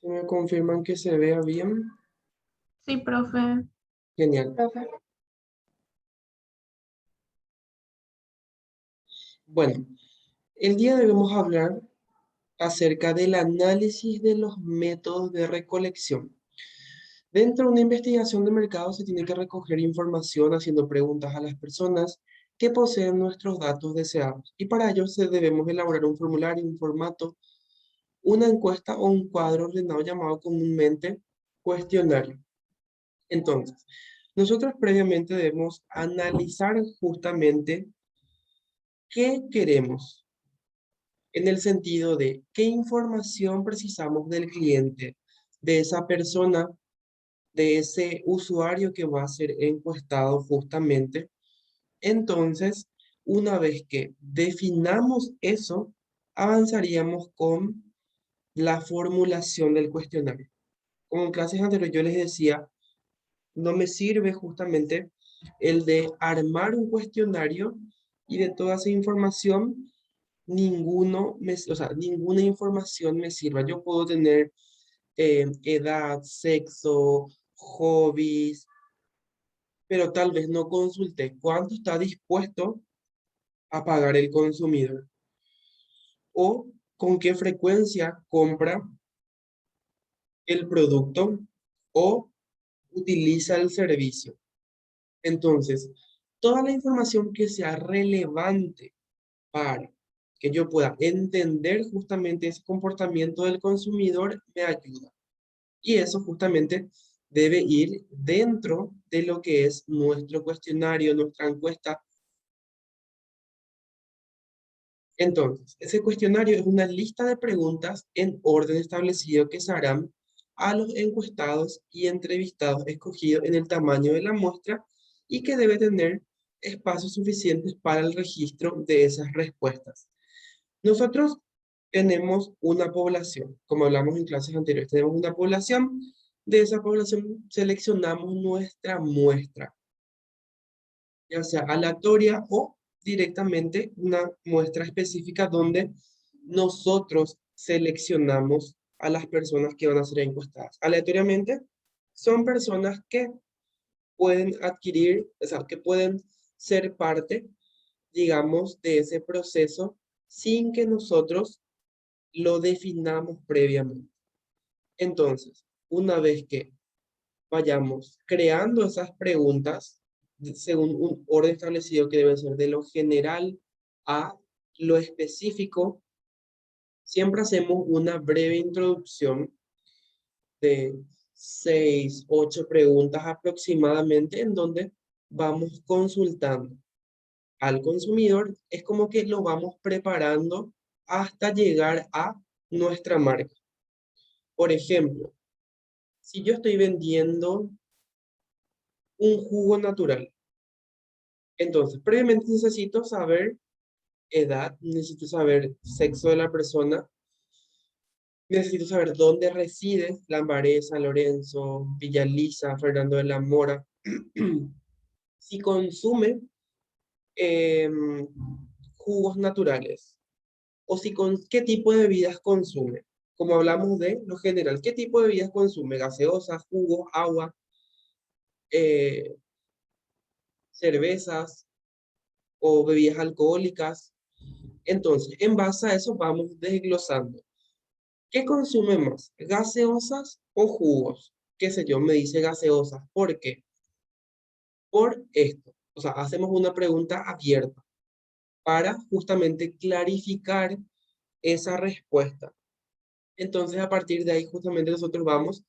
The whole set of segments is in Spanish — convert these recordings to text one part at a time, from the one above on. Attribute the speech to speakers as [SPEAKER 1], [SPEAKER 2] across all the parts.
[SPEAKER 1] ¿Me confirman que se vea bien?
[SPEAKER 2] Sí, profe.
[SPEAKER 1] Genial. Bueno, el día de hoy vamos a hablar acerca del análisis de los métodos de recolección. Dentro de una investigación de mercado se tiene que recoger información haciendo preguntas a las personas que poseen nuestros datos deseados. Y para ello debemos elaborar un formulario, un formato, una encuesta o un cuadro ordenado llamado comúnmente cuestionario. Entonces, nosotros previamente debemos analizar justamente qué queremos, en el sentido de qué información precisamos del cliente, de esa persona, de ese usuario que va a ser encuestado justamente. Entonces, una vez que definamos eso, avanzaríamos con la formulación del cuestionario. Como en clases anteriores yo les decía, no me sirve justamente el de armar un cuestionario y de toda esa información, o sea, ninguna información me sirva. Yo puedo tener edad, sexo, hobbies, pero tal vez no consulté cuánto está dispuesto a pagar el consumidor o con qué frecuencia compra el producto o utiliza el servicio. Entonces, toda la información que sea relevante para que yo pueda entender justamente ese comportamiento del consumidor me ayuda. Y eso justamente debe ir dentro de lo que es nuestro cuestionario, nuestra encuesta. Entonces, ese cuestionario es una lista de preguntas en orden establecido que se harán a los encuestados y entrevistados escogidos en el tamaño de la muestra y que debe tener espacios suficientes para el registro de esas respuestas. Nosotros tenemos una población, como hablamos en clases anteriores, tenemos una población, de esa población seleccionamos nuestra muestra, ya sea aleatoria o directamente una muestra específica donde nosotros seleccionamos a las personas que van a ser encuestadas. Aleatoriamente son personas que pueden adquirir, o sea, que pueden ser parte, digamos, de ese proceso sin que nosotros lo definamos previamente. Entonces, una vez que vayamos creando esas preguntas según un orden establecido que debe ser de lo general a lo específico, siempre hacemos una breve introducción de 6, 8 preguntas aproximadamente en donde vamos consultando al consumidor. Es como que lo vamos preparando hasta llegar a nuestra marca. Por ejemplo, si yo estoy vendiendo un jugo natural, entonces previamente necesito saber edad, necesito saber sexo de la persona, necesito saber dónde reside, Lambaré, San Lorenzo, Villa Lisa, Fernando de la Mora, si consume em, jugos naturales o si con qué tipo de bebidas consume. Como hablamos de lo general, ¿qué tipo de bebidas consume? Gaseosas, jugos, agua, eh, cervezas o bebidas alcohólicas. Entonces, en base a eso vamos desglosando. ¿Qué consume más? ¿Gaseosas o jugos? ¿Qué sé yo? Me dice gaseosas. ¿Por qué? Por esto. O sea, hacemos una pregunta abierta para justamente clarificar esa respuesta. Entonces, a partir de ahí, justamente nosotros vamos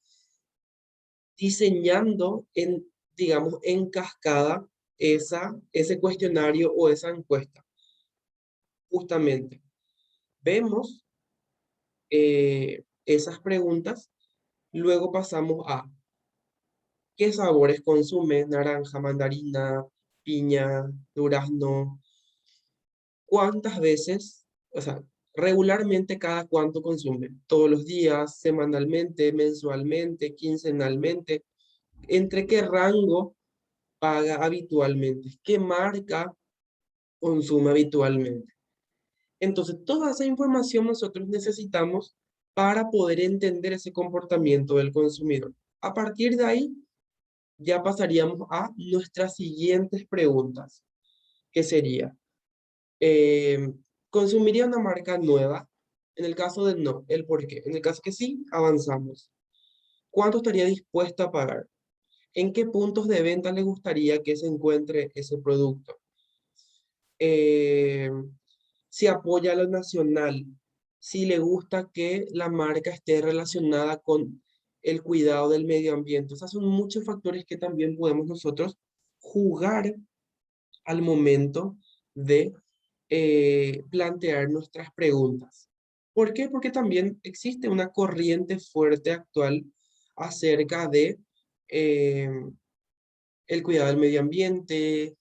[SPEAKER 1] diseñando en, digamos, en cascada ese cuestionario o esa encuesta. Justamente, vemos esas preguntas, luego pasamos a qué sabores consume, naranja, mandarina, piña, durazno, cuántas veces, o sea, regularmente cada cuánto consume, todos los días, semanalmente, mensualmente, quincenalmente, entre qué rango paga habitualmente, qué marca consume habitualmente. Entonces, toda esa información nosotros necesitamos para poder entender ese comportamiento del consumidor. A partir de ahí, ya pasaríamos a nuestras siguientes preguntas, que sería, eh, ¿consumiría una marca nueva? En el caso de no, el por qué. En el caso que sí, avanzamos. ¿Cuánto estaría dispuesto a pagar? ¿En qué puntos de venta le gustaría que se encuentre ese producto? Eh, si apoya a lo nacional, si le gusta que la marca esté relacionada con el cuidado del medio ambiente. O sea, son muchos factores que también podemos nosotros jugar al momento de plantear nuestras preguntas. ¿Por qué? Porque también existe una corriente fuerte actual acerca de eh, el cuidado del medio ambiente,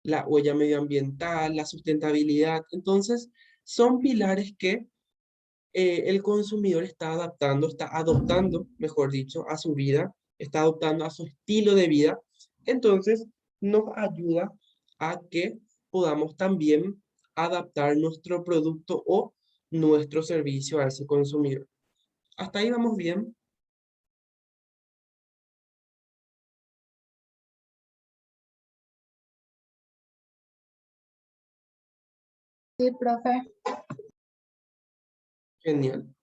[SPEAKER 1] la huella medioambiental, la sustentabilidad. Entonces, son pilares que el consumidor está adaptando, está adoptando, mejor dicho, a su vida, está adoptando a su estilo de vida. Entonces, nos ayuda a que podamos también adaptar nuestro producto o nuestro servicio a ese consumidor. ¿Hasta ahí vamos bien?
[SPEAKER 2] Sí, profe.
[SPEAKER 1] Genial.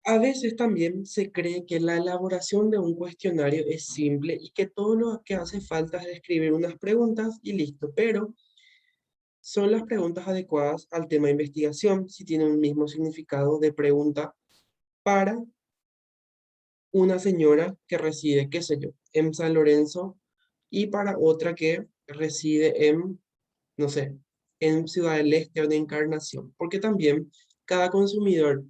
[SPEAKER 1] A veces también se cree que la elaboración de un cuestionario es simple y que todo lo que hace falta es escribir unas preguntas y listo, pero son las preguntas adecuadas al tema de investigación si tienen un mismo significado de pregunta para una señora que reside, qué sé yo, en San Lorenzo y para otra que reside en, no sé, en Ciudad del Este o en Encarnación, porque también cada consumidor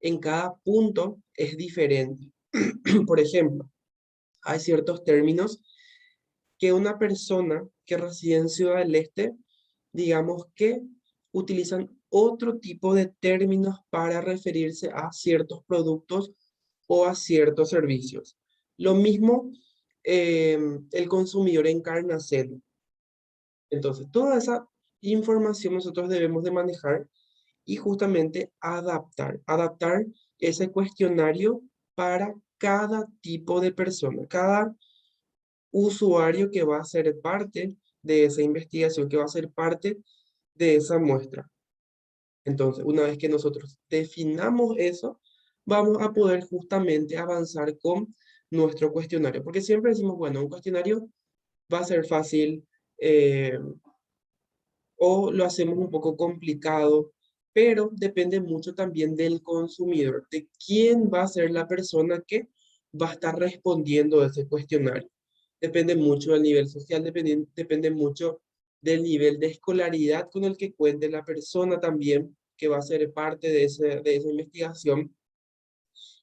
[SPEAKER 1] en cada punto es diferente. Por ejemplo, hay ciertos términos que una persona que reside en Ciudad del Este, digamos que utilizan otro tipo de términos para referirse a ciertos productos o a ciertos servicios. Lo mismo el consumidor en Carnacel. Entonces, toda esa información nosotros debemos de manejar y justamente adaptar ese cuestionario para cada tipo de persona, cada usuario que va a ser parte de esa investigación, que va a ser parte de esa muestra. Entonces, una vez que nosotros definamos eso, vamos a poder justamente avanzar con nuestro cuestionario, porque siempre decimos, bueno, un cuestionario va a ser fácil o lo hacemos un poco complicado, pero depende mucho también del consumidor, de quién va a ser la persona que va a estar respondiendo a ese cuestionario. Depende mucho del nivel social, depende mucho del nivel de escolaridad con el que cuente la persona también que va a ser parte de esa investigación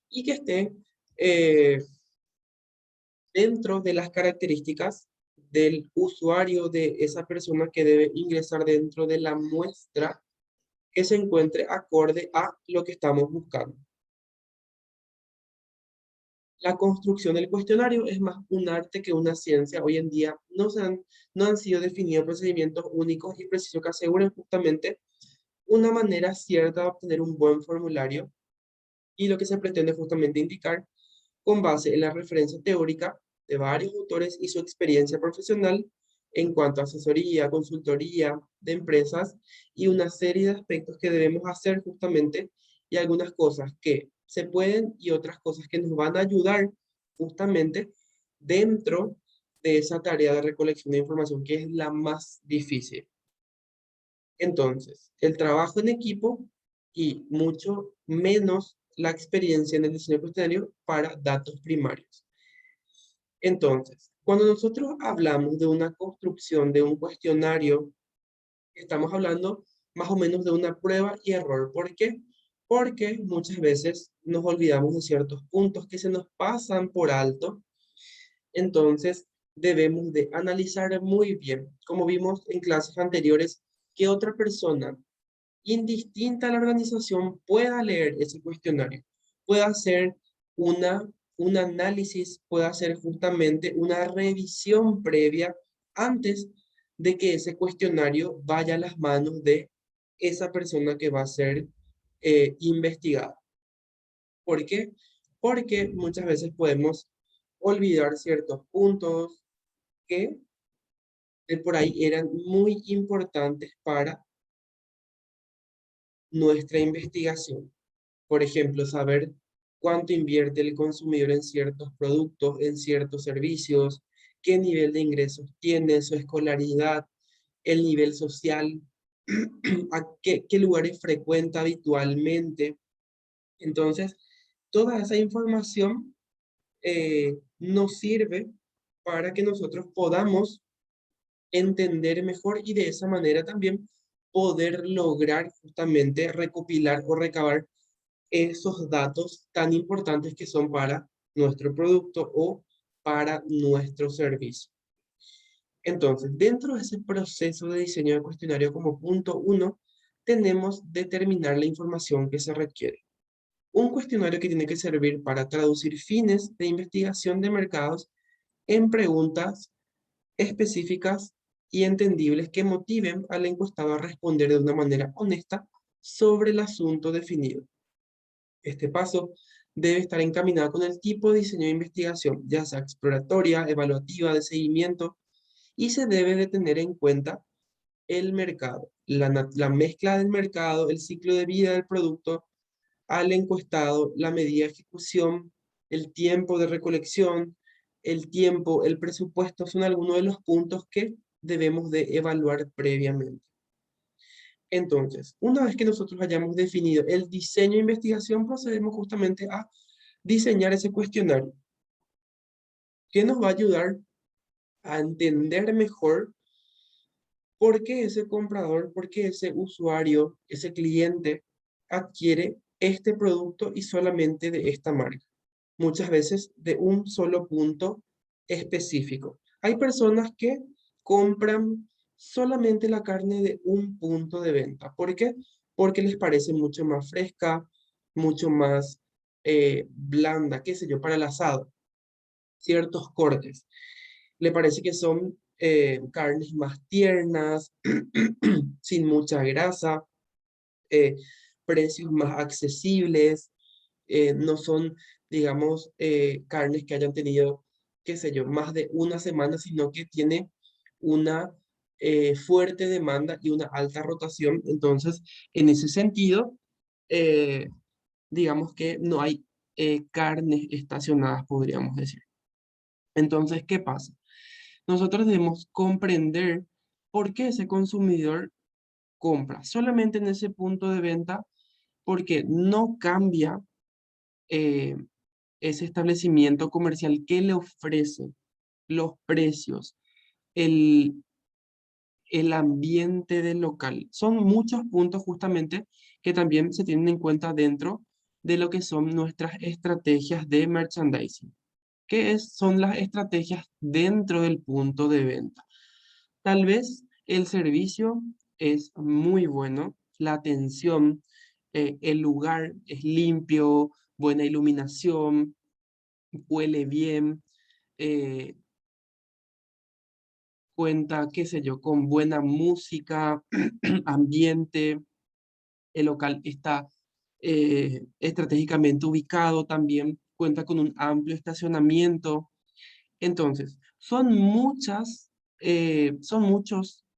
[SPEAKER 1] y que esté eh, dentro de las características del usuario de esa persona que debe ingresar dentro de la muestra que se encuentre acorde a lo que estamos buscando. La construcción del cuestionario es más un arte que una ciencia. Hoy en día no han sido definidos procedimientos únicos y precisos que aseguren justamente una manera cierta de obtener un buen formulario y lo que se pretende justamente indicar con base en la referencia teórica de varios autores y su experiencia profesional en cuanto a asesoría, consultoría de empresas y una serie de aspectos que debemos hacer justamente y algunas cosas que se pueden y otras cosas que nos van a ayudar justamente dentro de esa tarea de recolección de información que es la más difícil. Entonces, el trabajo en equipo y mucho menos la experiencia en el diseño cuestionario para datos primarios. Entonces, cuando nosotros hablamos de una construcción de un cuestionario, estamos hablando más o menos de una prueba y error. ¿Por qué? Porque muchas veces nos olvidamos de ciertos puntos que se nos pasan por alto. Entonces, debemos de analizar muy bien, como vimos en clases anteriores, que otra persona indistinta a la organización pueda leer ese cuestionario, pueda hacer una, un análisis, pueda hacer justamente una revisión previa antes de que ese cuestionario vaya a las manos de esa persona que va a ser investigada. ¿Por qué? Porque muchas veces podemos olvidar ciertos puntos que por ahí eran muy importantes para nuestra investigación. Por ejemplo, saber cuánto invierte el consumidor en ciertos productos, en ciertos servicios, qué nivel de ingresos tiene, su escolaridad, el nivel social, a qué lugares frecuenta habitualmente. Entonces, toda esa información nos sirve para que nosotros podamos entender mejor y de esa manera también poder lograr justamente recopilar o recabar esos datos tan importantes que son para nuestro producto o para nuestro servicio. Entonces, dentro de ese proceso de diseño de cuestionario como punto uno, tenemos determinar la información que se requiere. Un cuestionario que tiene que servir para traducir fines de investigación de mercados en preguntas específicas y entendibles que motiven al encuestado a responder de una manera honesta sobre el asunto definido. Este paso debe estar encaminado con el tipo de diseño de investigación, ya sea exploratoria, evaluativa, de seguimiento, y se debe de tener en cuenta el mercado, la mezcla del mercado, el ciclo de vida del producto al encuestado, la medida de ejecución, el tiempo de recolección, el tiempo, el presupuesto, son algunos de los puntos que debemos de evaluar previamente. Entonces, una vez que nosotros hayamos definido el diseño de investigación, procedemos justamente a diseñar ese cuestionario, que nos va a ayudar a entender mejor por qué ese comprador, por qué ese usuario, ese cliente adquiere este producto y solamente de esta marca. Muchas veces de un solo punto específico. Hay personas que compran solamente la carne de un punto de venta. ¿Por qué? Porque les parece mucho más fresca, mucho más blanda, qué sé yo, para el asado. Ciertos cortes. Le parece que son carnes más tiernas, sin mucha grasa, eh, precios más accesibles, no son, digamos, carnes que hayan tenido, qué sé yo, más de una semana, sino que tiene una fuerte demanda y una alta rotación. Entonces, en ese sentido, eh, digamos que no hay carnes estacionadas, podríamos decir. Entonces, ¿qué pasa? Nosotros debemos comprender por qué ese consumidor compra solamente en ese punto de venta, porque no cambia eh, ese establecimiento comercial que le ofrece los precios, el, el ambiente del local. Son muchos puntos justamente que también se tienen en cuenta dentro de lo que son nuestras estrategias de merchandising. Son las estrategias dentro del punto de venta? Tal vez el servicio es muy bueno, la atención, el lugar es limpio, buena iluminación, huele bien, eh, cuenta, qué sé yo, con buena música, ambiente, el local está estratégicamente ubicado también, cuenta con un amplio estacionamiento. Entonces, son muchos,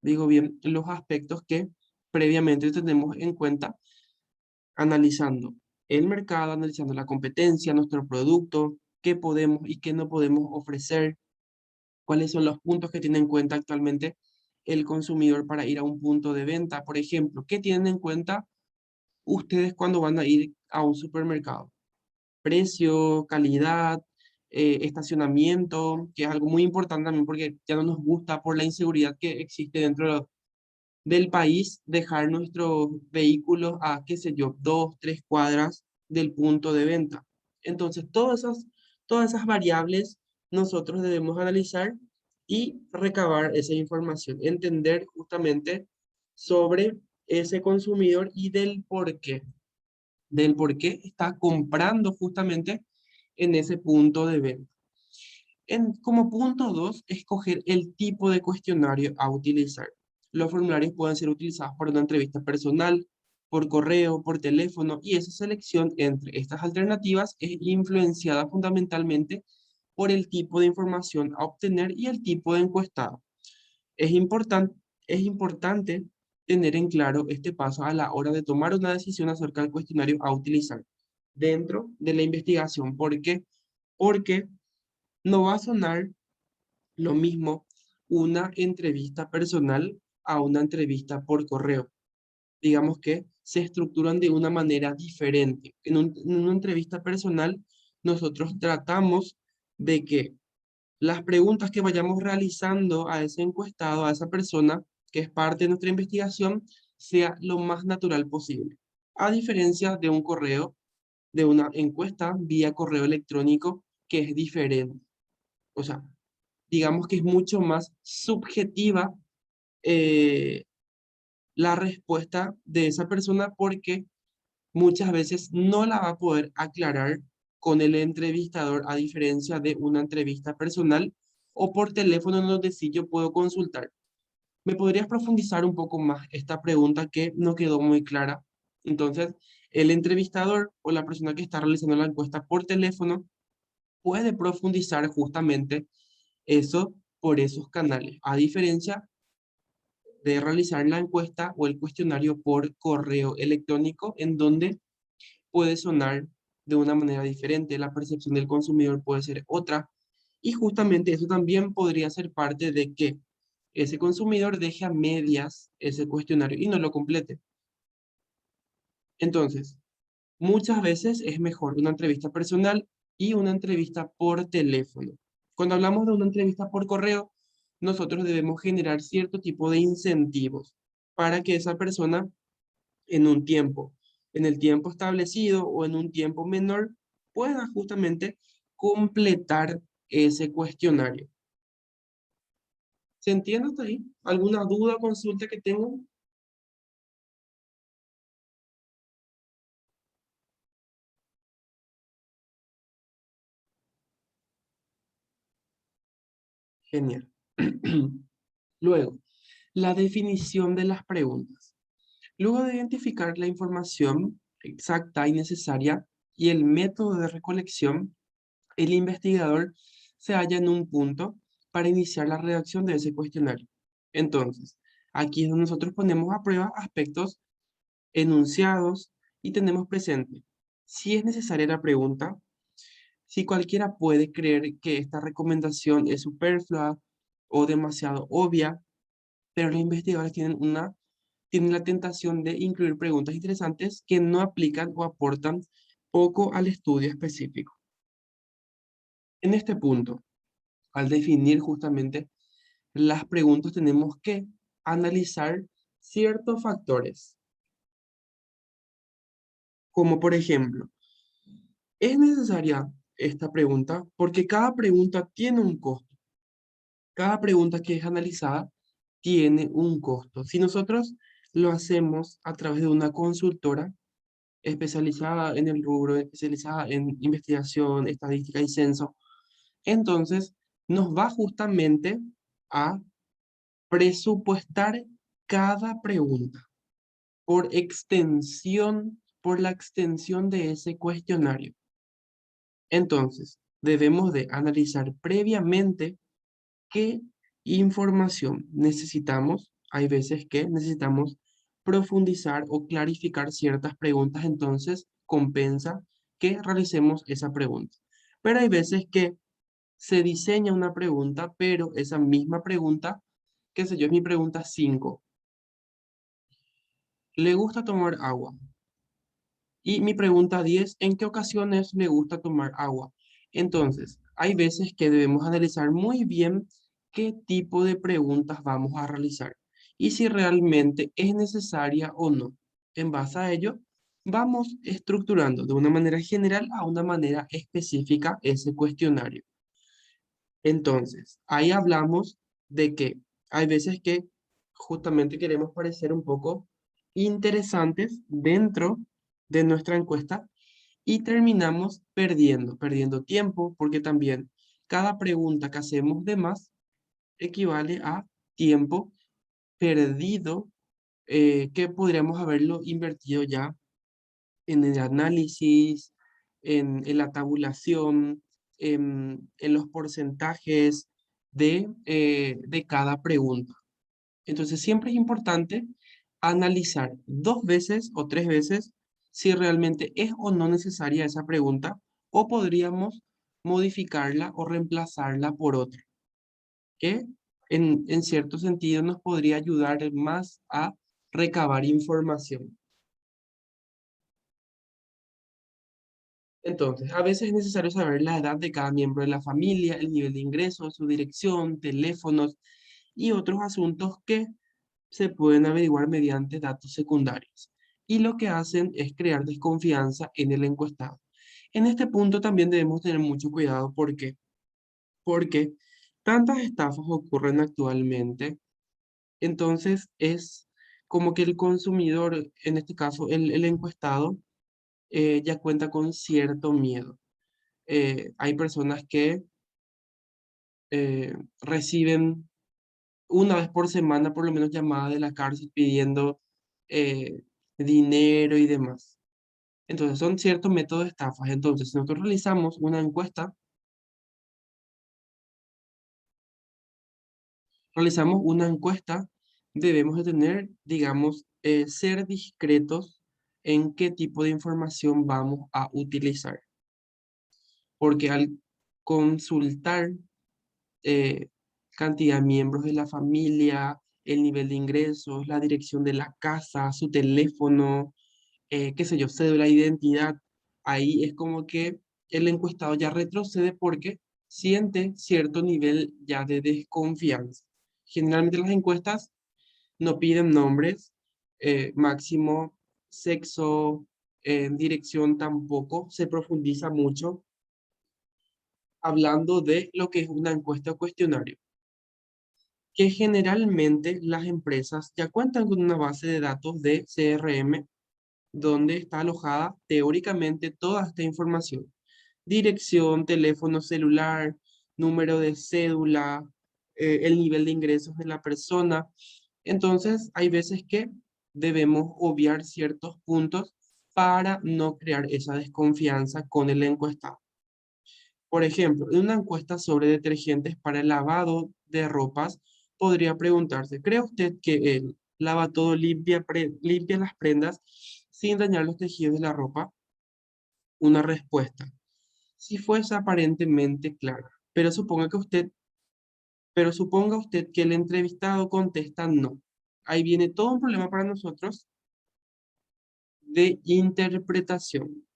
[SPEAKER 1] digo bien, los aspectos que previamente tenemos en cuenta analizando el mercado, analizando la competencia, nuestro producto, qué podemos y qué no podemos ofrecer, cuáles son los puntos que tiene en cuenta actualmente el consumidor para ir a un punto de venta. Por ejemplo, ¿qué tienen en cuenta ustedes cuando van a ir a un supermercado? Precio, calidad, estacionamiento, que es algo muy importante también porque ya no nos gusta por la inseguridad que existe dentro del país dejar nuestros vehículos a, qué sé yo, 2, 3 cuadras del punto de venta. Entonces, todas esas variables nosotros debemos analizar y recabar esa información, entender justamente sobre ese consumidor y del por qué está comprando justamente en ese punto de venta. Como punto 2, escoger el tipo de cuestionario a utilizar. Los formularios pueden ser utilizados para una entrevista personal, por correo, por teléfono, y esa selección entre estas alternativas es influenciada fundamentalmente por el tipo de información a obtener y el tipo de encuestado. Es importante, es importante tener en claro este paso a la hora de tomar una decisión acerca del cuestionario a utilizar dentro de la investigación. ¿Por qué? Porque no va a sonar lo mismo una entrevista personal a una entrevista por correo. Digamos que se estructuran de una manera diferente. En una entrevista personal, nosotros tratamos de que las preguntas que vayamos realizando a ese encuestado, a esa persona que es parte de nuestra investigación, sea lo más natural posible. A diferencia de un correo, de una encuesta vía correo electrónico, que es diferente. O sea, digamos que es mucho más subjetiva eh, la respuesta de esa persona porque muchas veces no la va a poder aclarar con el entrevistador a diferencia de una entrevista personal o por teléfono en donde sí yo puedo consultar. ¿Me podrías profundizar un poco más esta pregunta que no quedó muy clara? Entonces, el entrevistador o la persona que está realizando la encuesta por teléfono puede profundizar justamente eso por esos canales, a diferencia de realizar la encuesta o el cuestionario por correo electrónico, en donde puede sonar de una manera diferente, la percepción del consumidor puede ser otra, y justamente eso también podría ser parte de que ese consumidor deje a medias ese cuestionario y no lo complete. Entonces, muchas veces es mejor una entrevista personal y una entrevista por teléfono. Cuando hablamos de una entrevista por correo, nosotros debemos generar cierto tipo de incentivos para que esa persona en un tiempo, en el tiempo establecido o en un tiempo menor, pueda justamente completar ese cuestionario. ¿Se entiende hasta ahí? ¿Alguna duda o consulta que tengan? Genial. Luego, la definición de las preguntas. Luego de identificar la información exacta y necesaria y el método de recolección, el investigador se halla en un punto para iniciar la redacción de ese cuestionario. Entonces, aquí es donde nosotros ponemos a prueba aspectos enunciados y tenemos presente si es necesaria la pregunta, si cualquiera puede creer que esta recomendación es superflua o demasiado obvia, pero los investigadores tienen la tentación de incluir preguntas interesantes que no aplican o aportan poco al estudio específico. En este punto, al definir justamente las preguntas, tenemos que analizar ciertos factores, como por ejemplo, ¿es necesaria esta pregunta? Porque cada pregunta tiene un costo. Cada pregunta que es analizada tiene un costo. Si nosotros lo hacemos a través de una consultora especializada en el rubro, especializada en investigación, estadística y censo, entonces nos va justamente a presupuestar cada pregunta por extensión, por la extensión de ese cuestionario. Entonces, debemos de analizar previamente qué información necesitamos. Hay veces que necesitamos profundizar o clarificar ciertas preguntas, entonces compensa que realicemos esa pregunta. Pero hay veces que se diseña una pregunta, pero esa misma pregunta, qué sé yo, es mi pregunta 5. ¿Le gusta tomar agua? Y mi pregunta 10, ¿en qué ocasiones le gusta tomar agua? Entonces, hay veces que debemos analizar muy bien qué tipo de preguntas vamos a realizar y si realmente es necesaria o no. En base a ello, vamos estructurando de una manera general a una manera específica ese cuestionario. Entonces, ahí hablamos de que hay veces que justamente queremos parecer un poco interesantes dentro de nuestra encuesta y terminamos perdiendo tiempo, porque también cada pregunta que hacemos de más equivale a tiempo perdido, que podríamos haberlo invertido ya en el análisis, en la tabulación, en los porcentajes de cada pregunta. Entonces, siempre es importante analizar 2 veces o 3 veces si realmente es o no necesaria esa pregunta o podríamos modificarla o reemplazarla por otra, que en cierto sentido nos podría ayudar más a recabar información. Entonces, a veces es necesario saber la edad de cada miembro de la familia, el nivel de ingresos, su dirección, teléfonos y otros asuntos que se pueden averiguar mediante datos secundarios. Y lo que hacen es crear desconfianza en el encuestado. En este punto también debemos tener mucho cuidado. ¿Por qué? Porque tantas estafas ocurren actualmente, entonces es como que el consumidor, en este caso el encuestado, ya cuenta con cierto miedo. Hay personas que reciben una vez por semana por lo menos llamadas de la cárcel pidiendo eh, dinero y demás. Entonces son ciertos métodos de estafas. Entonces, si nosotros realizamos una encuesta, debemos de tener, digamos, ser discretos en qué tipo de información vamos a utilizar. Porque al consultar eh, cantidad de miembros de la familia, el nivel de ingresos, la dirección de la casa, su teléfono, qué sé yo, cédula de identidad, ahí es como que el encuestado ya retrocede porque siente cierto nivel ya de desconfianza. Generalmente las encuestas no piden nombres, máximo sexo, dirección tampoco, se profundiza mucho hablando de lo que es una encuesta o cuestionario, que generalmente las empresas ya cuentan con una base de datos de CRM donde está alojada teóricamente toda esta información. Dirección, teléfono celular, número de cédula, el nivel de ingresos de la persona. Entonces, hay veces que debemos obviar ciertos puntos para no crear esa desconfianza con el encuestado. Por ejemplo, en una encuesta sobre detergentes para el lavado de ropas, podría preguntarse, ¿cree usted que el lava todo limpia las prendas sin dañar los tejidos de la ropa? Una respuesta. Si fuese aparentemente clara, pero suponga usted que el entrevistado contesta no. Ahí viene todo un problema para nosotros de interpretación.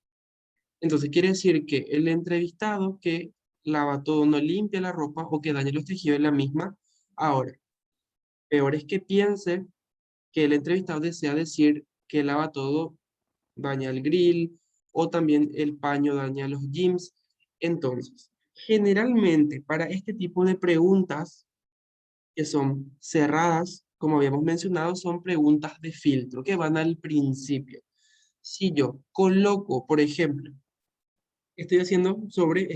[SPEAKER 1] Entonces quiere decir que el entrevistado que lava todo no limpia la ropa o que daña los tejidos de la misma. Ahora, peor es que piense que el entrevistado desea decir que lava todo daña el grill o también el paño daña los jeans. Entonces, generalmente para este tipo de preguntas que son cerradas, como habíamos mencionado, son preguntas de filtro que van al principio. Si yo coloco, por ejemplo, estoy haciendo sobre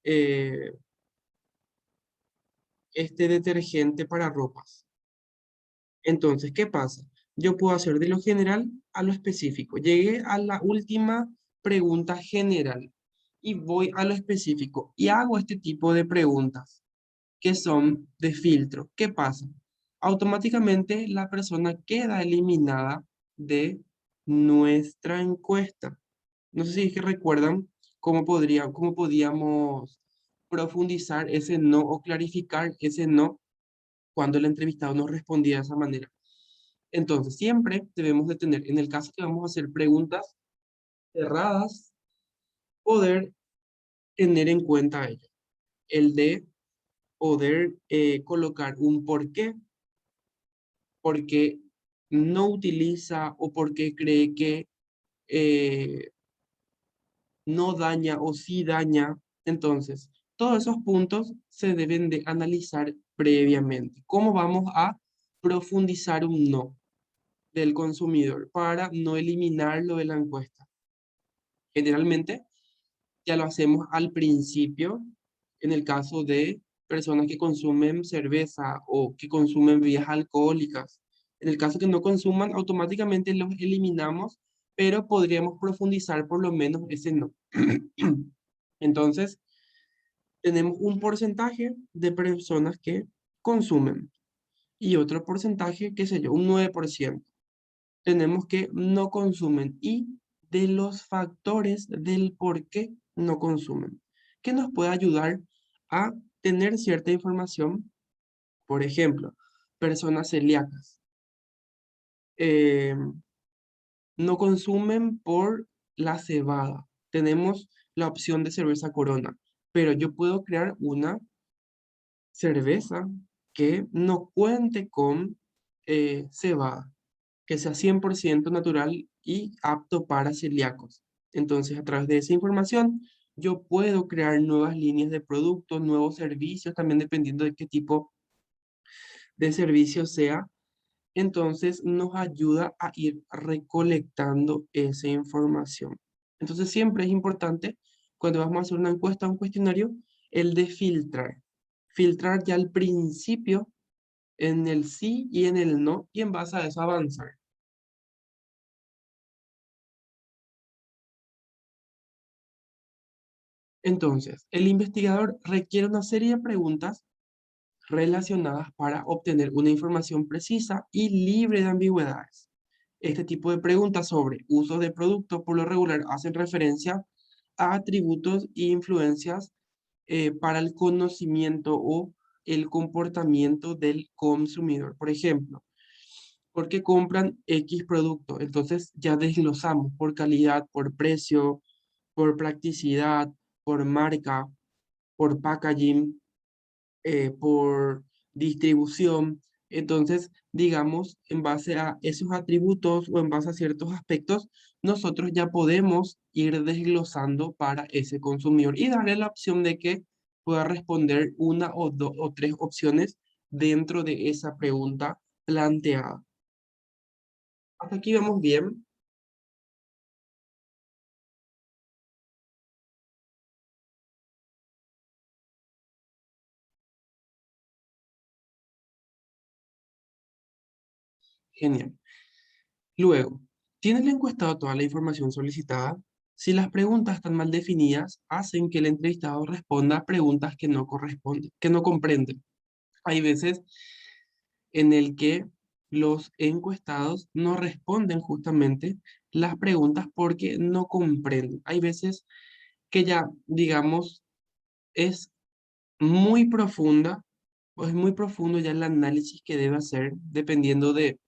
[SPEAKER 1] eh, este detergente para ropas. Entonces, ¿qué pasa? Yo puedo hacer de lo general a lo específico. Llegué a la última pregunta general y voy a lo específico y hago este tipo de preguntas que son de filtro. ¿Qué pasa? Automáticamente la persona queda eliminada de nuestra encuesta. No sé si es que recuerdan cómo podíamos profundizar ese no o clarificar ese no cuando el entrevistado nos respondía de esa manera. Entonces, siempre debemos de tener, en el caso que vamos a hacer preguntas cerradas, poder tener en cuenta ello. El de poder colocar un por qué no utiliza o por qué cree que eh, no daña o sí daña. Entonces, Todos esos puntos se deben de analizar previamente. ¿Cómo vamos a profundizar un no del consumidor para no eliminarlo de la encuesta? Generalmente ya lo hacemos al principio, en el caso de personas que consumen cerveza o que consumen bebidas alcohólicas. En el caso que no consuman, automáticamente los eliminamos, pero podríamos profundizar por lo menos ese no. Entonces, tenemos un porcentaje de personas que consumen y otro porcentaje, qué sé yo, un 9% tenemos que no consumen y de los factores del por qué no consumen, que nos puede ayudar a tener cierta información. Por ejemplo, personas celíacas eh, no consumen por la cebada. Tenemos la opción de cerveza Corona, pero yo puedo crear una cerveza que no cuente con cebada, que sea 100% natural y apto para celíacos. Entonces, a través de esa información, yo puedo crear nuevas líneas de productos, nuevos servicios, también dependiendo de qué tipo de servicio sea. Entonces, nos ayuda a ir recolectando esa información. Entonces, siempre es importante, cuando vamos a hacer una encuesta o un cuestionario, el de filtrar. Filtrar ya al principio en el sí y en el no, y en base a eso avanzar. Entonces, el investigador requiere una serie de preguntas relacionadas para obtener una información precisa y libre de ambigüedades. Este tipo de preguntas sobre uso de producto por lo regular hacen referencia a atributos e influencias para el conocimiento o el comportamiento del consumidor. Por ejemplo, ¿por qué compran X producto? Entonces ya desglosamos por calidad, por precio, por practicidad, por marca, por packaging, por distribución. Entonces, digamos, en base a esos atributos o en base a ciertos aspectos, nosotros ya podemos ir desglosando para ese consumidor y darle la opción de que pueda responder una o dos o tres opciones dentro de esa pregunta planteada. Hasta aquí vamos bien. Genial. Luego, ¿tiene el encuestado toda la información solicitada? Si las preguntas están mal definidas, hacen que el entrevistado responda a preguntas que no corresponden, que no comprenden. Hay veces en el que los encuestados no responden justamente las preguntas porque no comprenden. Hay veces que ya, digamos, es muy profunda o es muy profundo ya el análisis que debe hacer dependiendo de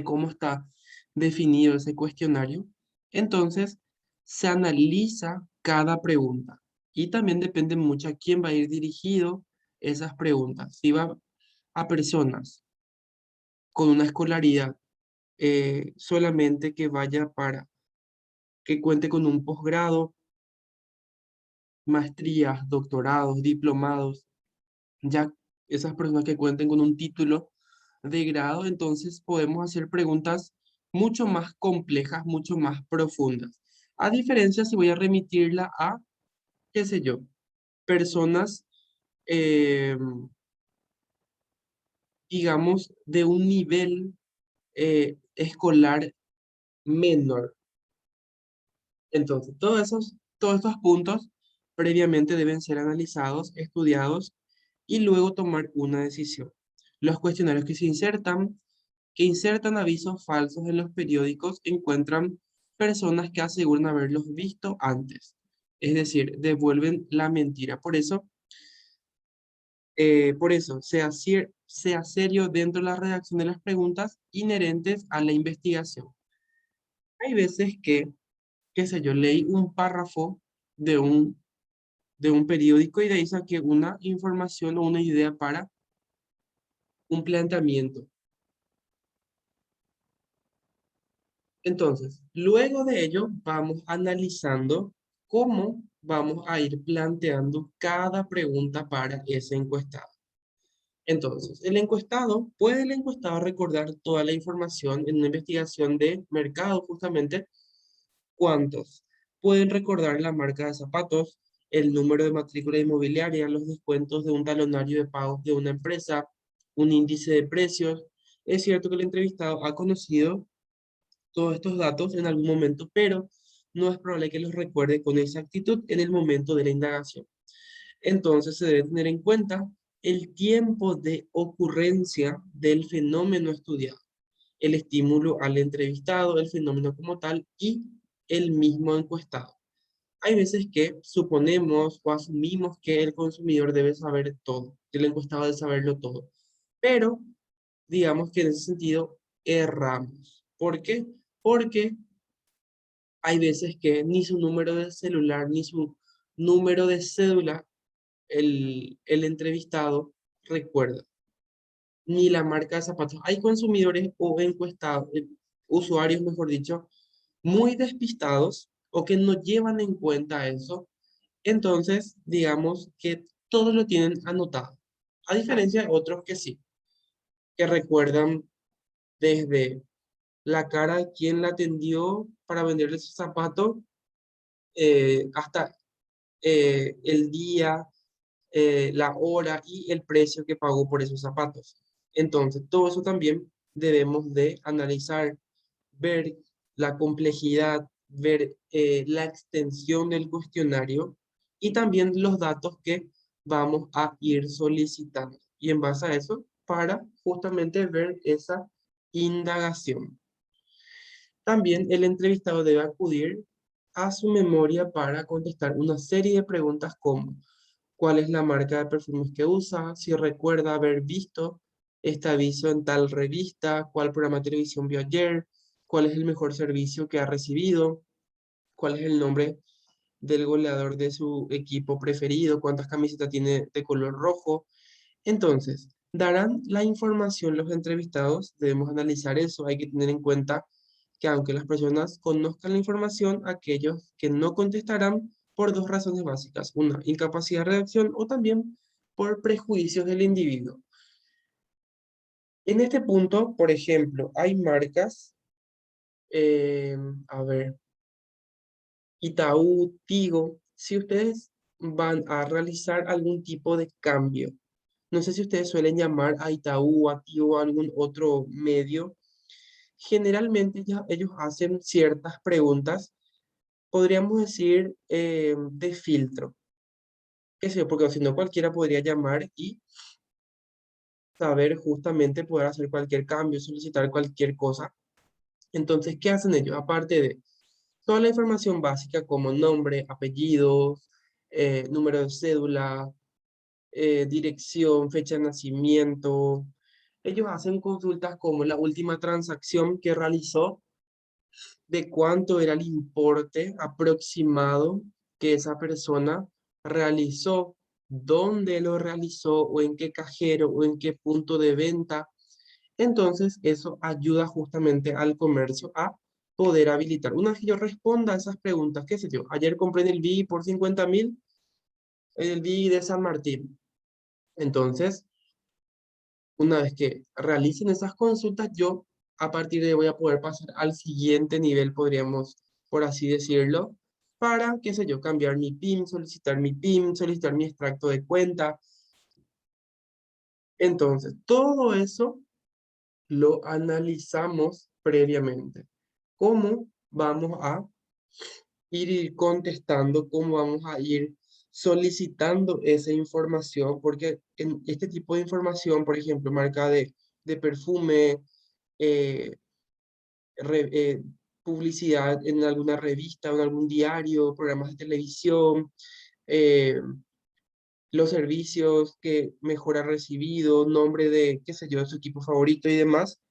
[SPEAKER 1] cómo está definido ese cuestionario. Entonces, se analiza cada pregunta y también depende mucho a quién va a ir dirigido esas preguntas. Si va a personas con una escolaridad solamente que vaya para que cuente con un posgrado, maestrías, doctorados, diplomados, ya esas personas que cuenten con un título de grado, entonces podemos hacer preguntas mucho más complejas, mucho más profundas. A diferencia si voy a remitirla a, qué sé yo, personas, eh, digamos, de un nivel escolar menor. Entonces, todos estos puntos previamente deben ser analizados, estudiados y luego tomar una decisión. Los cuestionarios que insertan avisos falsos en los periódicos encuentran personas que aseguran haberlos visto antes. Es decir, devuelven la mentira. Por eso, sea serio dentro de la redacción de las preguntas inherentes a la investigación. Hay veces que, qué sé yo, leí un párrafo de de un periódico y de ahí saqué una información o una idea para un planteamiento. Entonces, luego de ello, vamos analizando cómo vamos a ir planteando cada pregunta para ese encuestado. Entonces, ¿puede el encuestado recordar toda la información en una investigación de mercado justamente? ¿Cuántos pueden recordar la marca de zapatos, el número de matrícula inmobiliaria, los descuentos de un talonario de pagos de una empresa, un índice de precios? Es cierto que el entrevistado ha conocido todos estos datos en algún momento, pero no es probable que los recuerde con exactitud en el momento de la indagación. Entonces se debe tener en cuenta el tiempo de ocurrencia del fenómeno estudiado, el estímulo al entrevistado, el fenómeno como tal y el mismo encuestado. Hay veces que suponemos o asumimos que el consumidor debe saber todo, que el encuestado debe saberlo todo, pero digamos que en ese sentido erramos. ¿Por qué? Porque hay veces que ni su número de celular ni su número de cédula el entrevistado recuerda, ni la marca de zapatos. Hay consumidores o encuestados, usuarios, mejor dicho, muy despistados o que no llevan en cuenta eso. Entonces, digamos que todos lo tienen anotado. A diferencia de otros que sí, que recuerdan desde la cara de quien la atendió para venderle su zapato hasta el día, la hora y el precio que pagó por esos zapatos. Entonces, todo eso también debemos de analizar, ver la complejidad, ver la extensión del cuestionario y también los datos que vamos a ir solicitando. Y en base a eso, para justamente ver esa indagación. También el entrevistado debe acudir a su memoria para contestar una serie de preguntas como cuál es la marca de perfumes que usa, si recuerda haber visto este aviso en tal revista, cuál programa de televisión vio ayer, cuál es el mejor servicio que ha recibido, cuál es el nombre del goleador de su equipo preferido, cuántas camisetas tiene de color rojo. Entonces, darán la información los entrevistados, debemos analizar eso, hay que tener en cuenta que aunque las personas conozcan la información, aquellos que no contestarán por dos razones básicas, una, incapacidad de redacción o también por prejuicios del individuo. En este punto, por ejemplo, hay marcas, eh, a ver, Itaú, Tigo, si ustedes van a realizar algún tipo de cambio, no sé si ustedes suelen llamar a Itaú, a Tigo o a algún otro medio, generalmente ellos hacen ciertas preguntas, podríamos decir, de filtro. ¿Qué sé yo? Porque si no cualquiera podría llamar y saber justamente poder hacer cualquier cambio, solicitar cualquier cosa. Entonces, ¿qué hacen ellos? Aparte de toda la información básica como nombre, apellidos, número de cédula, dirección, fecha de nacimiento, ellos hacen consultas como la última transacción que realizó, de cuánto era el importe aproximado que esa persona realizó, dónde lo realizó o en qué cajero o en qué punto de venta. Entonces, eso ayuda justamente al comercio a poder habilitar. Una vez que yo responda a esas preguntas, qué sé yo, ayer compré en el BI por 50.000, en el BI de San Martín. Entonces, una vez que realicen esas consultas, yo a partir de ahí voy a poder pasar al siguiente nivel, podríamos, por así decirlo, para, qué sé yo, cambiar mi PIN, solicitar mi extracto de cuenta. Entonces, todo eso lo analizamos previamente. ¿Cómo vamos a ir contestando? ¿Cómo vamos a ir solicitando esa información? Porque en este tipo de información, por ejemplo, marca de perfume, eh, re- eh, publicidad en alguna revista o en algún diario, programas de televisión, eh, los servicios que mejor ha recibido, nombre de, qué sé yo, de su equipo favorito y demás.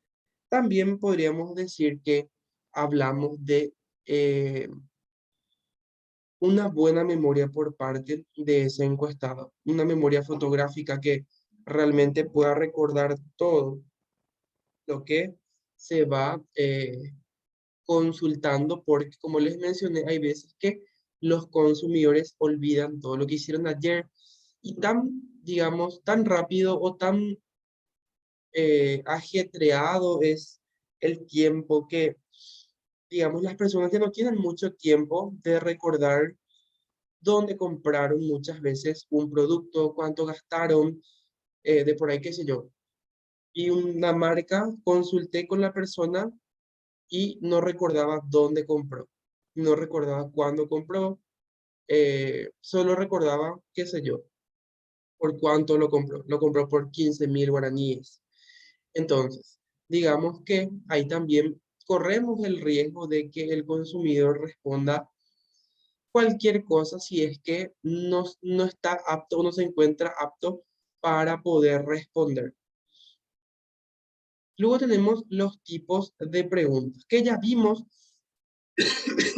[SPEAKER 1] También podríamos decir que hablamos de una buena memoria por parte de ese encuestado, una memoria fotográfica que realmente pueda recordar todo lo que se va consultando, porque como les mencioné, hay veces que los consumidores olvidan todo lo que hicieron ayer y tan, digamos, tan rápido o tan ajetreado es el tiempo que, digamos, las personas que no tienen mucho tiempo de recordar dónde compraron muchas veces un producto, cuánto gastaron, de por ahí, qué sé yo. Y una marca, consulté con la persona y no recordaba dónde compró, no recordaba cuándo compró, solo recordaba, qué sé yo, por cuánto lo compró por 15.000 guaraníes. Entonces, digamos que ahí también corremos el riesgo de que el consumidor responda cualquier cosa si es que no está apto o no se encuentra apto para poder responder. Luego tenemos los tipos de preguntas, que ya vimos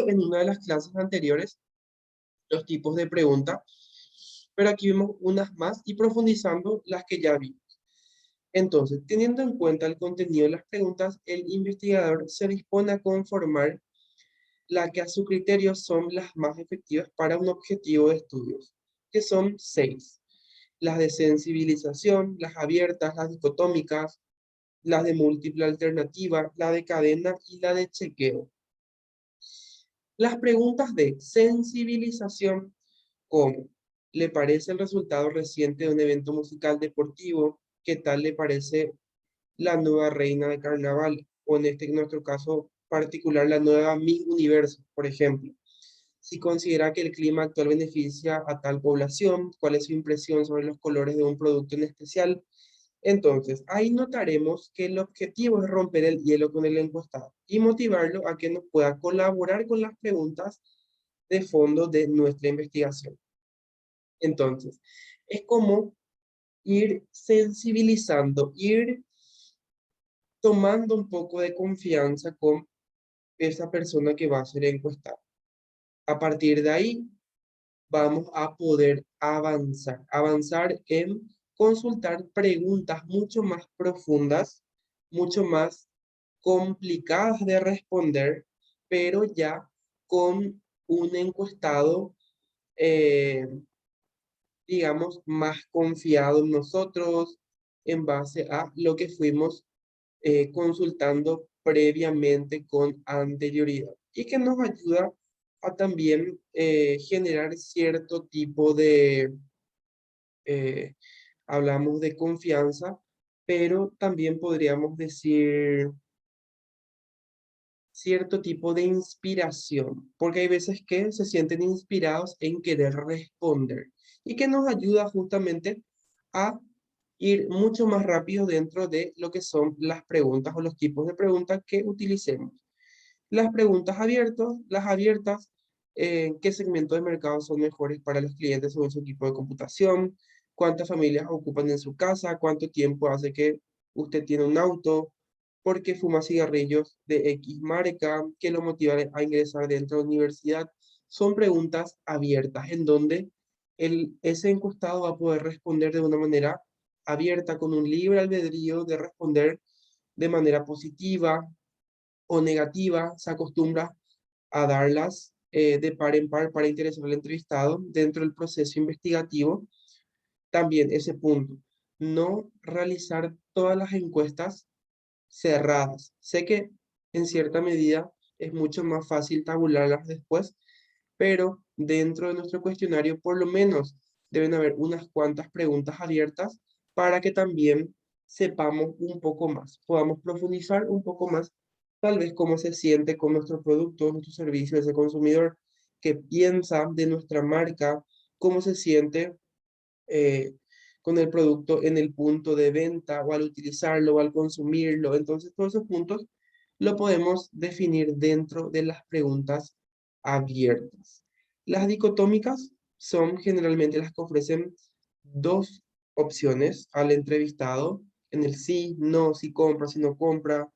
[SPEAKER 1] en una de las clases anteriores, los tipos de preguntas, pero aquí vemos unas más y profundizando las que ya vimos. Entonces, teniendo en cuenta el contenido de las preguntas, el investigador se dispone a conformar la que a su criterio son las más efectivas para un objetivo de estudios, que son 6. Las de sensibilización, las abiertas, las dicotómicas, las de múltiple alternativa, la de cadena y la de chequeo. Las preguntas de sensibilización, como ¿le parece el resultado reciente de un evento musical deportivo? ¿Qué tal le parece la nueva reina de carnaval? O en nuestro caso particular, la nueva Miss Universo, por ejemplo. Si considera que el clima actual beneficia a tal población, cuál es su impresión sobre los colores de un producto en especial. Entonces, ahí notaremos que el objetivo es romper el hielo con el encuestado y motivarlo a que nos pueda colaborar con las preguntas de fondo de nuestra investigación. Entonces, es como ir sensibilizando, ir tomando un poco de confianza con esa persona que va a ser encuestada. A partir de ahí, vamos a poder avanzar en consultar preguntas mucho más profundas, mucho más complicadas de responder, pero ya con un encuestado, eh, digamos, más confiado en nosotros en base a lo que fuimos consultando previamente con anterioridad y que nos ayuda a también generar cierto tipo de, eh, hablamos de confianza, pero también podríamos decir cierto tipo de inspiración, porque hay veces que se sienten inspirados en querer responder y que nos ayuda justamente a ir mucho más rápido dentro de lo que son las preguntas o los tipos de preguntas que utilicemos. Las preguntas abiertas, ¿qué segmento de mercado son mejores para los clientes según su equipo de computación? ¿Cuántas familias ocupan en su casa? ¿Cuánto tiempo hace que usted tiene un auto? ¿Por qué fuma cigarrillos de X marca? ¿Qué lo motiva a ingresar dentro de la universidad? Son preguntas abiertas en donde ese encuestado va a poder responder de una manera abierta, con un libre albedrío de responder de manera positiva o negativa, se acostumbra a darlas de par en par para interesar al entrevistado dentro del proceso investigativo. También ese punto, no realizar todas las encuestas cerradas. Sé que en cierta medida es mucho más fácil tabularlas después, pero dentro de nuestro cuestionario por lo menos deben haber unas cuantas preguntas abiertas para que también sepamos un poco más, podamos profundizar un poco más, tal vez cómo se siente con nuestro producto, nuestro servicio, ese consumidor, qué piensa de nuestra marca, cómo se siente eh, con el producto en el punto de venta o al utilizarlo o al consumirlo. Entonces, todos esos puntos lo podemos definir dentro de las preguntas abiertas. Las dicotómicas son generalmente las que ofrecen dos opciones al entrevistado en el sí, no, si compra, si no compra,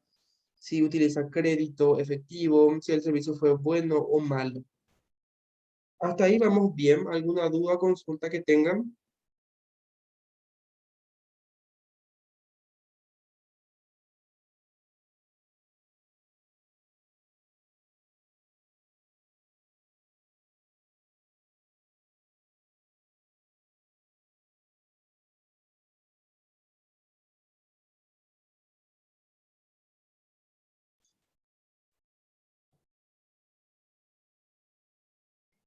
[SPEAKER 1] si utiliza crédito, efectivo, si el servicio fue bueno o malo. Hasta ahí vamos bien. ¿Alguna duda, consulta que tengan?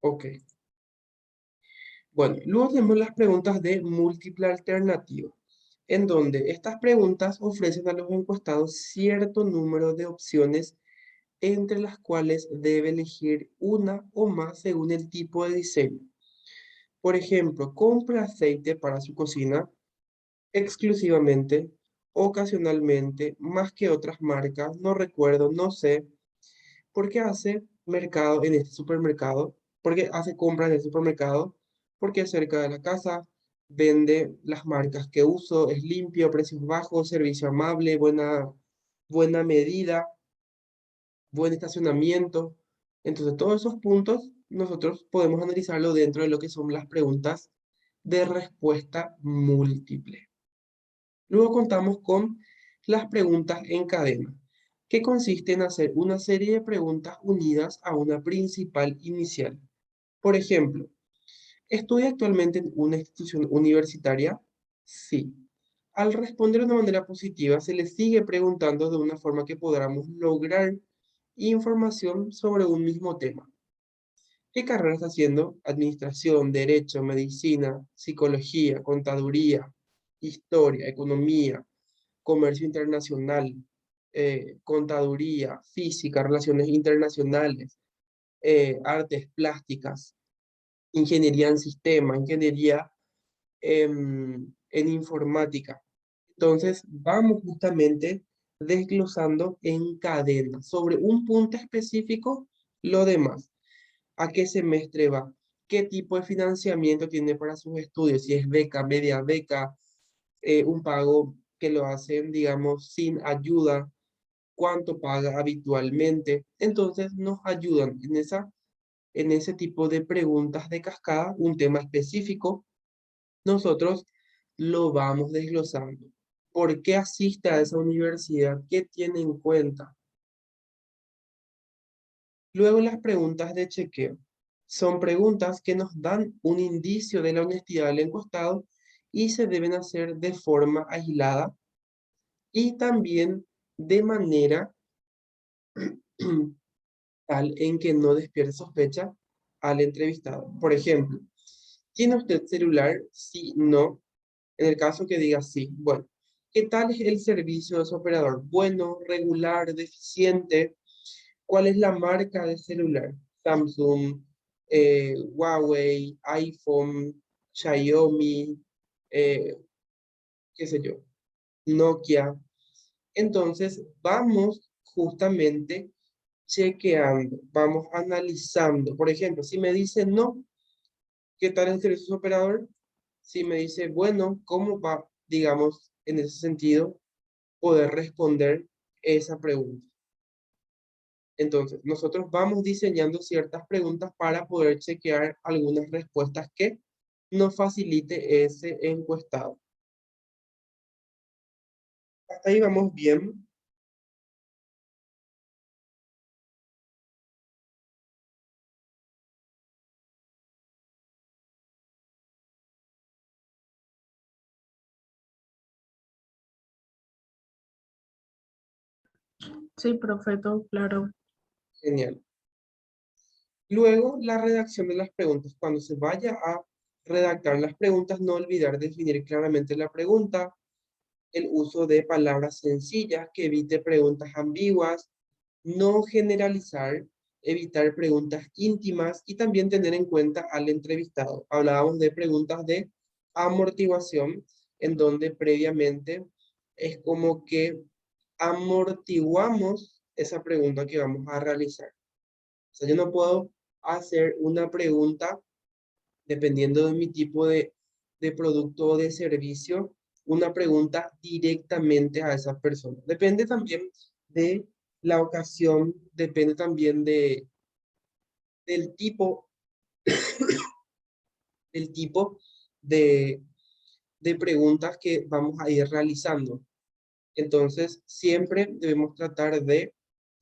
[SPEAKER 1] Ok. Bueno, luego tenemos las preguntas de múltiple alternativa, en donde estas preguntas ofrecen a los encuestados cierto número de opciones entre las cuales debe elegir una o más según el tipo de diseño. Por ejemplo, compra aceite para su cocina exclusivamente, ocasionalmente, más que otras marcas, no recuerdo, no sé, porque hace mercado en este supermercado, porque hace compras en el supermercado, porque es cerca de la casa, vende las marcas que uso, es limpio, precios bajos, servicio amable, buena medida, buen estacionamiento. Entonces, todos esos puntos nosotros podemos analizarlo dentro de lo que son las preguntas de respuesta múltiple. Luego contamos con las preguntas en cadena, que consiste en hacer una serie de preguntas unidas a una principal inicial. Por ejemplo, ¿estudia actualmente en una institución universitaria? Sí. Al responder de una manera positiva, se le sigue preguntando de una forma que podamos lograr información sobre un mismo tema. ¿Qué carrera está haciendo? Administración, Derecho, Medicina, Psicología, Contaduría, Historia, Economía, Comercio Internacional, Contaduría, Física, Relaciones Internacionales, Artes Plásticas, Ingeniería en Sistema, Ingeniería en Informática. Entonces, vamos justamente desglosando en cadena sobre un punto específico lo demás. ¿A qué semestre va? ¿Qué tipo de financiamiento tiene para sus estudios? Si es beca, media beca, un pago que lo hacen, digamos, sin ayuda, cuánto paga habitualmente. Entonces nos ayudan en ese tipo de preguntas de cascada, un tema específico, nosotros lo vamos desglosando. ¿Por qué asiste a esa universidad? ¿Qué tiene en cuenta? Luego las preguntas de chequeo. Son preguntas que nos dan un indicio de la honestidad del encuestado y se deben hacer de forma aislada y también de manera tal en que no despierte sospecha al entrevistado. Por ejemplo, ¿tiene usted celular? Sí, no. En el caso que diga sí, bueno, ¿qué tal es el servicio de su operador? Bueno, regular, deficiente. ¿Cuál es la marca de celular? Samsung, Huawei, iPhone, Xiaomi, eh, qué sé yo, Nokia. Entonces, vamos justamente chequeando, vamos analizando. Por ejemplo, si me dice no, ¿qué tal el servicio de su operador? Si me dice, bueno, ¿cómo va, digamos, en ese sentido, poder responder esa pregunta? Entonces, nosotros vamos diseñando ciertas preguntas para poder chequear algunas respuestas que nos facilite ese encuestado. Hasta ahí vamos bien.
[SPEAKER 2] Sí, profe, todo claro.
[SPEAKER 1] Genial. Luego, la redacción de las preguntas. Cuando se vaya a redactar las preguntas, no olvidar definir claramente la pregunta, el uso de palabras sencillas que evite preguntas ambiguas, no generalizar, evitar preguntas íntimas y también tener en cuenta al entrevistado. Hablábamos de preguntas de amortiguación, en donde previamente es como que amortiguamos esa pregunta que vamos a realizar. O sea, yo no puedo hacer una pregunta dependiendo de mi tipo de producto o de servicio, una pregunta directamente a esa persona. Depende también de la ocasión, depende también del tipo, del tipo de, de preguntas que vamos a ir realizando. Entonces, siempre debemos tratar de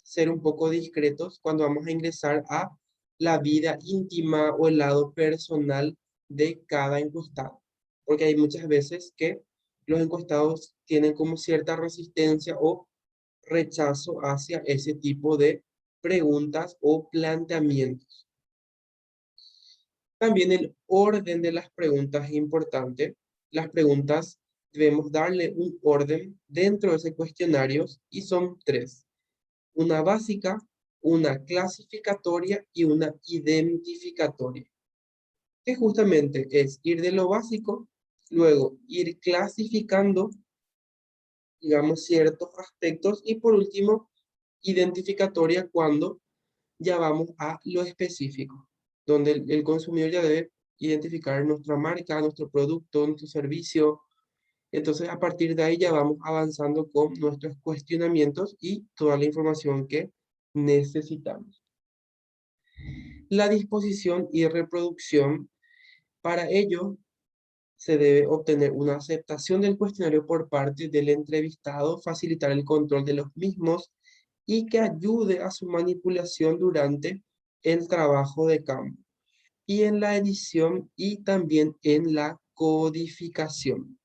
[SPEAKER 1] ser un poco discretos cuando vamos a ingresar a la vida íntima o el lado personal de cada encuestado. Porque hay muchas veces que los encuestados tienen como cierta resistencia o rechazo hacia ese tipo de preguntas o planteamientos. También el orden de las preguntas es importante. Las preguntas debemos darle un orden dentro de ese cuestionario y son tres: una básica, una clasificatoria y una identificatoria, que justamente es ir de lo básico, luego ir clasificando, digamos, ciertos aspectos y por último, identificatoria cuando ya vamos a lo específico, donde el consumidor ya debe identificar nuestra marca, nuestro producto, nuestro servicio. Entonces, a partir de ahí ya vamos avanzando con nuestros cuestionamientos y toda la información que necesitamos. La disposición y reproducción, para ello se debe obtener una aceptación del cuestionario por parte del entrevistado, facilitar el control de los mismos y que ayude a su manipulación durante el trabajo de campo y en la edición y también en la codificación.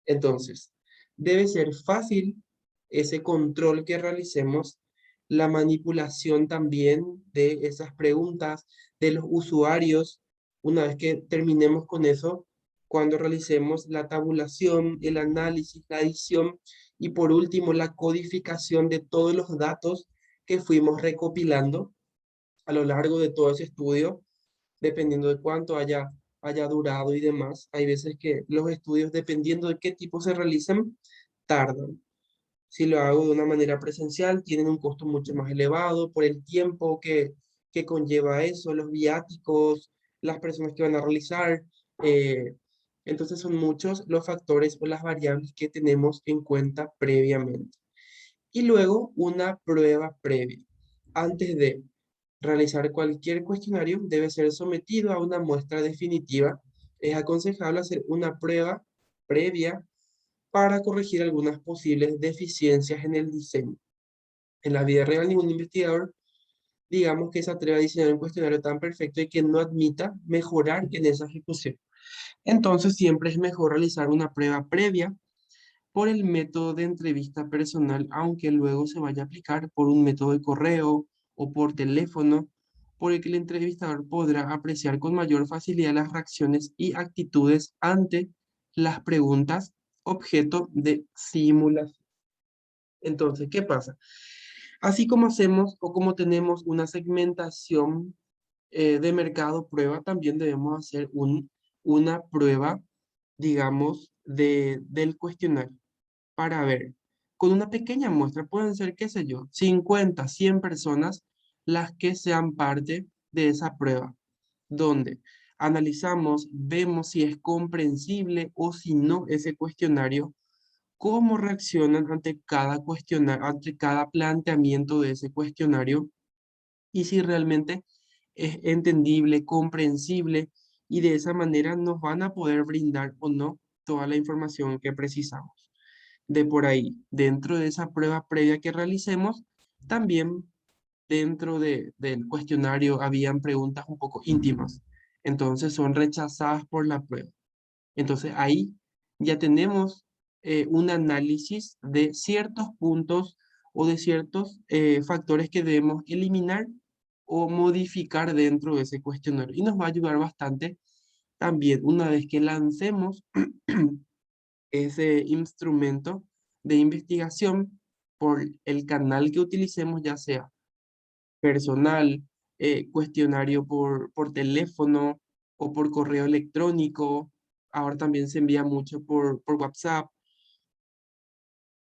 [SPEAKER 1] Entonces, debe ser fácil ese control que realicemos, la manipulación también de esas preguntas de los usuarios. Una vez que terminemos con eso, cuando realicemos la tabulación, el análisis, la edición y por último la codificación de todos los datos que fuimos recopilando a lo largo de todo ese estudio, dependiendo de cuánto haya durado y demás. Hay veces que los estudios, dependiendo de qué tipo se realicen, tardan. Si lo hago de una manera presencial, tienen un costo mucho más elevado por el tiempo que conlleva eso, los viáticos, las personas que van a realizar. eh, entonces son muchos los factores o las variables que tenemos en cuenta previamente. Y luego una prueba previa. Antes de realizar cualquier cuestionario, debe ser sometido a una muestra definitiva. Es aconsejable hacer una prueba previa para corregir algunas posibles deficiencias en el diseño. En la vida real, ningún investigador, digamos, que se atreva a diseñar un cuestionario tan perfecto y que no admita mejorar en esa ejecución. Entonces, siempre es mejor realizar una prueba previa por el método de entrevista personal, aunque luego se vaya a aplicar por un método de correo o por teléfono, por el que el entrevistador podrá apreciar con mayor facilidad las reacciones y actitudes ante las preguntas objeto de simulación. Entonces, ¿qué pasa? Así como hacemos o como tenemos una segmentación de mercado prueba, también debemos hacer una prueba, digamos, del cuestionario para ver, con una pequeña muestra, pueden ser, qué sé yo, 50 100 personas las que sean parte de esa prueba, donde analizamos, vemos si es comprensible o si no ese cuestionario, cómo reaccionan ante cada cuestionario, ante cada planteamiento de ese cuestionario y si realmente es entendible, comprensible y de esa manera nos van a poder brindar o no toda la información que precisamos. De por ahí, dentro de esa prueba previa que realicemos, también dentro del cuestionario habían preguntas un poco íntimas, entonces son rechazadas por la prueba. Entonces ahí ya tenemos un análisis de ciertos puntos o de ciertos factores que debemos eliminar o modificar dentro de ese cuestionario. Y nos va a ayudar bastante también una vez que lancemos ese instrumento de investigación por el canal que utilicemos, ya sea personal, cuestionario por teléfono o por correo electrónico. Ahora también se envía mucho por WhatsApp.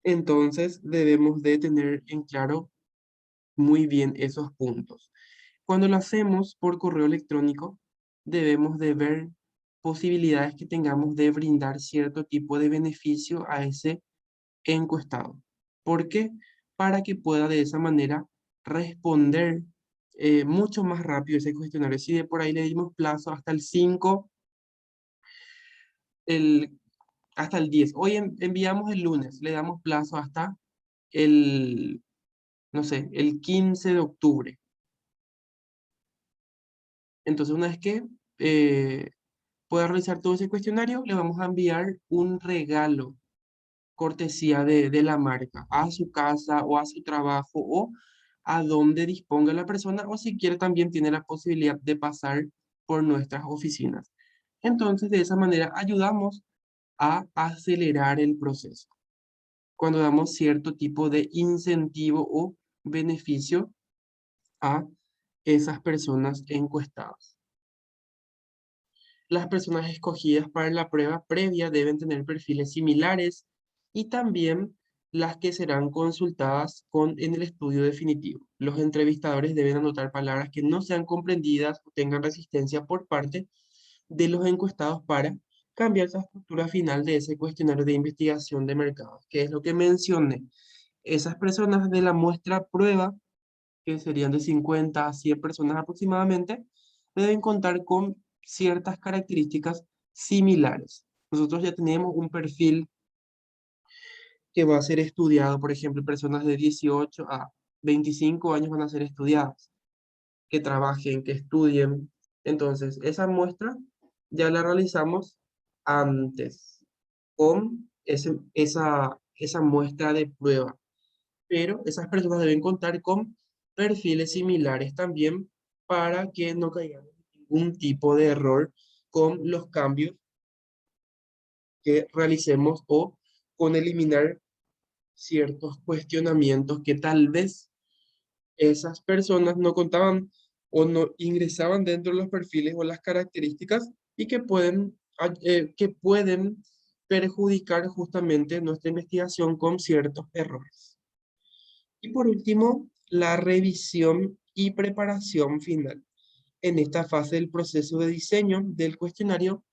[SPEAKER 1] Entonces debemos de tener en claro muy bien esos puntos. Cuando lo hacemos por correo electrónico, debemos de ver posibilidades que tengamos de brindar cierto tipo de beneficio a ese encuestado. ¿Por qué? Para que pueda de esa manera responder mucho más rápido ese cuestionario. Si de por ahí le dimos plazo hasta el 5, el, hasta el 10. Hoy enviamos el lunes, le damos plazo hasta el, no sé, el 15 de octubre. Entonces, una vez que pueda realizar todo ese cuestionario, le vamos a enviar un regalo cortesía de la marca a su casa o a su trabajo o a donde disponga la persona o si quiere también tiene la posibilidad de pasar por nuestras oficinas. Entonces, de esa manera ayudamos a acelerar el proceso cuando damos cierto tipo de incentivo o beneficio a esas personas encuestadas. Las personas escogidas para la prueba previa deben tener perfiles similares y también las que serán consultadas en el estudio definitivo. Los entrevistadores deben anotar palabras que no sean comprendidas o tengan resistencia por parte de los encuestados para cambiar esa estructura final de ese cuestionario de investigación de mercados, que es lo que mencioné. Esas personas de la muestra prueba, que serían de 50 a 100 personas aproximadamente, deben contar con ciertas características similares. Nosotros ya tenemos un perfil que va a ser estudiado, por ejemplo, personas de 18 a 25 años van a ser estudiadas, que trabajen, que estudien. Entonces, esa muestra ya la realizamos antes con esa muestra de prueba, pero esas personas deben contar con perfiles similares también para que no caigan en ningún tipo de error con los cambios que realicemos o con eliminar ciertos cuestionamientos que tal vez esas personas no contaban o no ingresaban dentro de los perfiles o las características y que pueden perjudicar justamente nuestra investigación con ciertos errores. Y por último, la revisión y preparación final. En esta fase del proceso de diseño del cuestionario,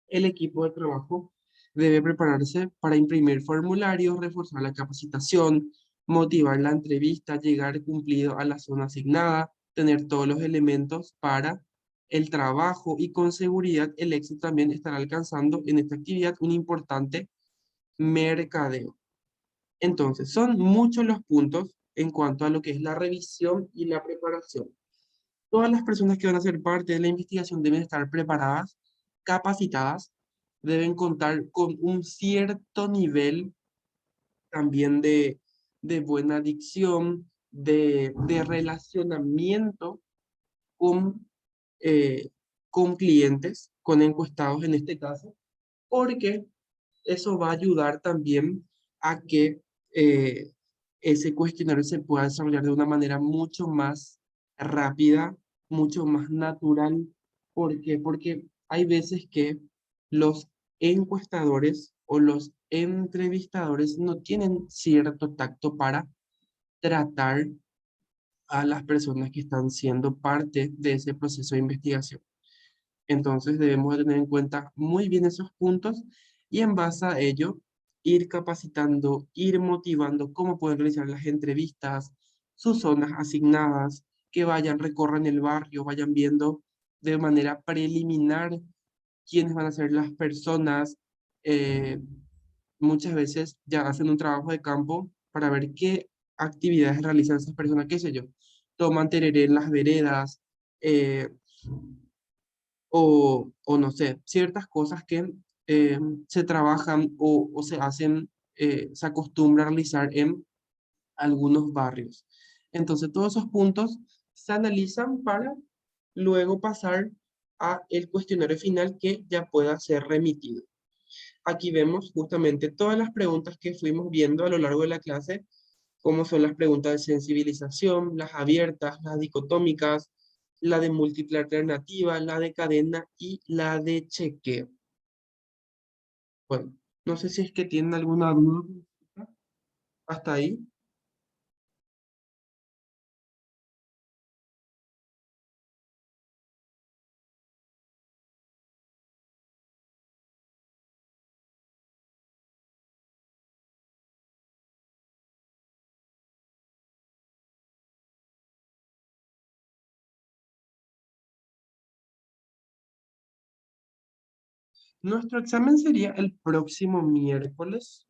[SPEAKER 1] el equipo de trabajo debe prepararse para imprimir formularios, reforzar la capacitación, motivar la entrevista, llegar cumplido a la zona asignada, tener todos los elementos para el trabajo y con seguridad el éxito también estará alcanzando en esta actividad un importante mercadeo. Entonces, son muchos los puntos en cuanto a lo que es la revisión y la preparación. Todas las personas que van a ser parte de la investigación deben estar preparadas, capacitadas, deben contar con un cierto nivel también de buena dicción, de relacionamiento con, eh, con clientes, con encuestados en este caso, porque eso va a ayudar también a que eh, ese cuestionario se pueda desarrollar de una manera mucho más rápida, mucho más natural. ¿Por qué? Porque hay veces que los encuestadores o los entrevistadores no tienen cierto tacto para tratar a las personas que están siendo parte de ese proceso de investigación. Entonces debemos de tener en cuenta muy bien esos puntos y en base a ello ir capacitando, ir motivando cómo pueden realizar las entrevistas, sus zonas asignadas, que vayan, recorran el barrio, vayan viendo de manera preliminar quiénes van a ser las personas. eh, Muchas veces ya hacen un trabajo de campo para ver qué actividades realizan esas personas, qué sé yo, toman tereré en las veredas, eh, o no sé, ciertas cosas que se trabajan o se hacen, se acostumbra a realizar en algunos barrios. Entonces, todos esos puntos se analizan para luego pasar a el cuestionario final que ya pueda ser remitido. Aquí vemos justamente todas las preguntas que fuimos viendo a lo largo de la clase, como son las preguntas de sensibilización, las abiertas, las dicotómicas, la de múltiple alternativa, la de cadena y la de chequeo. Bueno, no sé si es que tienen alguna duda hasta ahí. Nuestro examen sería el próximo miércoles